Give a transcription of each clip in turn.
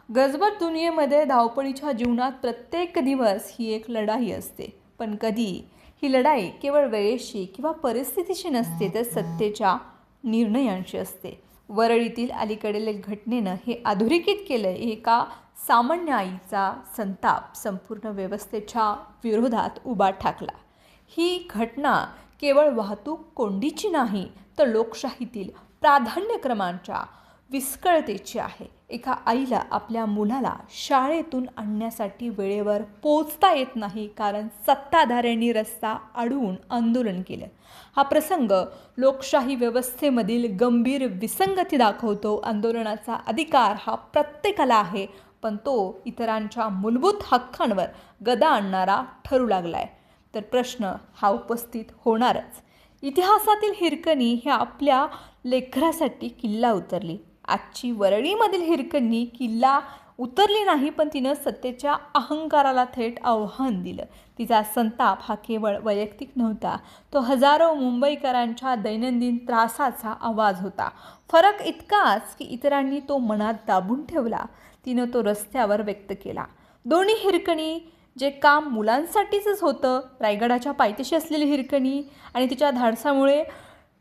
गजबज दुनियेमध्ये धावपळीच्या जीवनात प्रत्येक दिवस ही एक लढाई असते. पण कधी ही लढाई केवळ वेळेशी किंवा परिस्थितीशी नसते, तर सत्तेच्या निर्णयांशी असते. वरळीतील अलीकडील एक घटनेनं हे अधोरेखित केलं. एका सामान्य आईचा संताप संपूर्ण व्यवस्थेच्या विरोधात उभा ठाकला. ही घटना केवळ वाहतूक कोंडीची नाही, तर लोकशाहीतील प्राधान्यक्रमांच्या विस्कळतेची आहे. एका आईला आपल्या मुलाला शाळेतून आणण्यासाठी वेळेवर पोचता येत नाही, कारण सत्ताधाऱ्यांनी रस्ता अडवून आंदोलन केलं. हा प्रसंग लोकशाही व्यवस्थेमधील गंभीर विसंगती दाखवतो. आंदोलनाचा अधिकार हा प्रत्येकाला आहे, पण तो इतरांच्या मूलभूत हक्कांवर गदा आणणारा ठरू लागलाय. तर प्रश्न हा उपस्थित होणारच. इतिहासातील हिरकणी हे आपल्या लेकरासाठी किल्ला उतरली. आजची वरळीमधील हिरकणी किल्ला उतरली नाही, पण तिनं सत्तेच्या अहंकाराला थेट आव्हान दिलं. तिचा संताप हा केवळ वैयक्तिक नव्हता, तो हजारो मुंबईकरांच्या दैनंदिन त्रासाचा आवाज होता. फरक इतकाच की इतरांनी तो मनात दाबून ठेवला, तिनं तो रस्त्यावर व्यक्त केला. दोन्ही हिरकणी जे काम मुलांसाठीच होतं, रायगडाच्या पायथ्याशी असलेली हिरकणी आणि तिच्या धाडसामुळे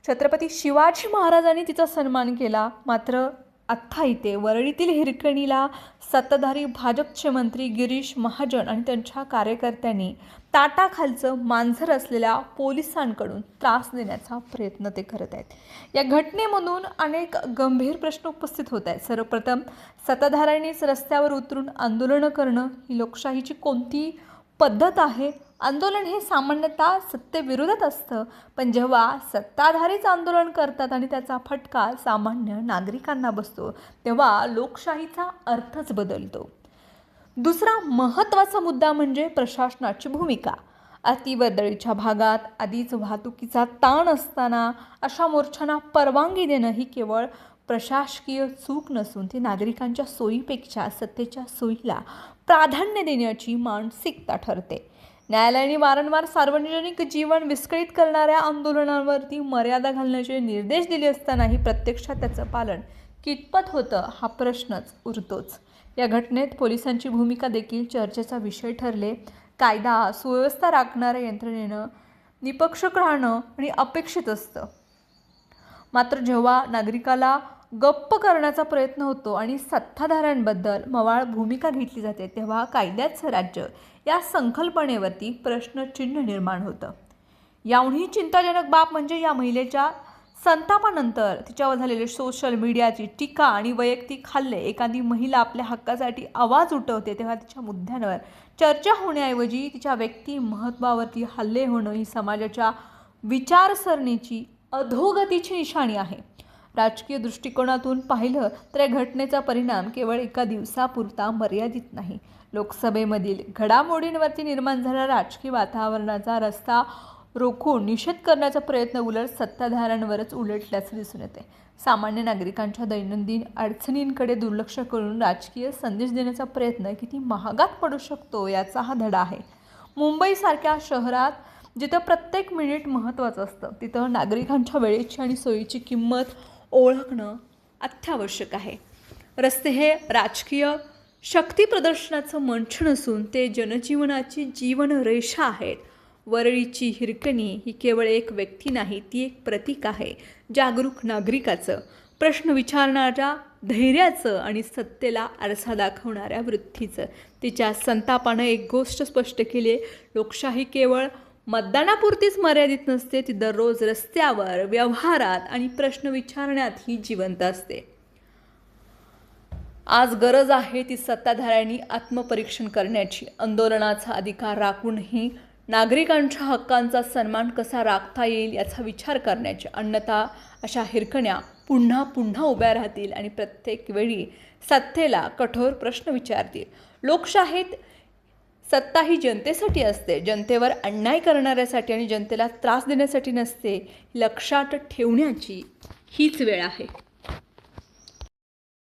छत्रपती शिवाजी महाराजांनी तिचा सन्मान केला. मात्र आत्ता इथे वरळीतील हिरकणीला सत्ताधारी भाजपचे मंत्री गिरीश महाजन आणि त्यांच्या कार्यकर्त्यांनी ताटाखालचं मांजर असलेल्या पोलिसांकडून त्रास देण्याचा प्रयत्न ते करत आहेत. या घटनेमधून अनेक गंभीर प्रश्न उपस्थित होत आहेत. सर्वप्रथम, सत्ताधाऱ्यांनीच रस्त्यावर उतरून आंदोलनं करणं ही लोकशाहीची कोणती पद्धत आहे? आंदोलन हे सामान्यतः सत्तेविरोधात असतं, पण जेव्हा सत्ताधारीच आंदोलन करतात आणि त्याचा फटका सामान्य नागरिकांना बसतो, तेव्हा लोकशाहीचा अर्थच बदलतो. दुसरा महत्त्वाचा मुद्दा म्हणजे प्रशासनाची भूमिका. अतिवर्दळीच्या भागात आधीच वाहतुकीचा ताण असताना अशा मोर्चांना परवानगी देणं ही केवळ प्रशासकीय चूक नसून ती नागरिकांच्या सोयीपेक्षा सत्तेच्या सोयीला प्राधान्य देण्याची मानसिकता ठरते. न्यायालयाने वारंवार सार्वजनिक जीवन विस्कळीत करणाऱ्या आंदोलनांवरती मर्यादा घालण्याचे निर्देश दिले असतानाही प्रत्यक्षात त्याचं पालन कितपत होतं हा प्रश्नच उरतोच. या घटनेत पोलिसांची भूमिका देखील चर्चेचा विषय ठरले. कायदा सुव्यवस्था राखणाऱ्या यंत्रणेनं निपक्षपात राहणं आणि अपेक्षित असतं, मात्र जेव्हा नागरिकाला गप्प करण्याचा प्रयत्न होतो आणि सत्ताधाऱ्यांबद्दल मवाळ भूमिका घेतली जाते, तेव्हा कायद्याचं राज्य या संकल्पनेवरती प्रश्नचिन्ह निर्माण होतं. याहूनही चिंताजनक बाब म्हणजे या महिलेच्या संतापानंतर तिच्यावर झालेले सोशल मीडियाची टीका आणि वैयक्तिक हल्ले. एखादी महिला आपल्या हक्कासाठी आवाज उठवते तेव्हा तिच्या मुद्द्यांवर चर्चा होण्याऐवजी तिच्या व्यक्तिमत्त्वावरती हल्ले होणं ही समाजाच्या विचारसरणीची अधोगतीची निशाणी आहे. राजकीय दृष्टिकोनातून पाहिलं तर या घटनेचा परिणाम केवळ एका दिवसापुरता मर्यादित नाही. लोकसभेमधील घडामोडींवरती निर्माण झालेल्या राजकीय वातावरणाचा रस्ता रोखून निषेध करण्याचा प्रयत्न उलट सत्ताधाऱ्यांवरच उलटल्याचं दिसून येते. सामान्य नागरिकांच्या दैनंदिन अडचणींकडे दुर्लक्ष करून राजकीय संदेश देण्याचा प्रयत्न किती महागात पडू शकतो याचा हा धडा आहे. मुंबईसारख्या शहरात जिथं प्रत्येक मिनिट महत्त्वाचं असतं, तिथं नागरिकांच्या वेळेची आणि सोयीची किंमत ओळखणं अत्यावश्यक आहे. रस्ते हे राजकीय शक्ती प्रदर्शनाचं मंच नसून ते जनजीवनाची जीवनरेषा आहेत. वरळीची हिरकणी ही केवळ एक व्यक्ती नाही, ती एक प्रतीक आहे. जागरूक नागरिकाचं, प्रश्न विचारणाऱ्या धैर्याचं आणि सत्तेला आरसा दाखवणाऱ्या वृत्तीचं. तिच्या संतापानं एक गोष्ट स्पष्ट केली, लोकशाही केवळ मतदानापुरतीच मर्यादित नसते, ती दररोज रस्त्यावर, व्यवहारात आणि प्रश्न विचारण्यातही जिवंत असते. आज गरज आहे ती सत्ताधाऱ्यांनी आत्मपरीक्षण करण्याची. आंदोलनाचा अधिकार राखूनही नागरिकांच्या हक्कांचा सन्मान कसा राखता येईल याचा विचार करण्याची. अन्यथा अशा हिरकण्या पुन्हा पुन्हा उभ्या राहतील आणि प्रत्येक वेळी सत्तेला कठोर प्रश्न विचारतील. लोकशाहीत सत्ता ही जनतेसाठी असते, जनतेवर अन्याय करणाऱ्यासाठी आणि जनतेला त्रास देण्यासाठी नसते. लक्षात ठेवण्याची हीच वेळ आहे.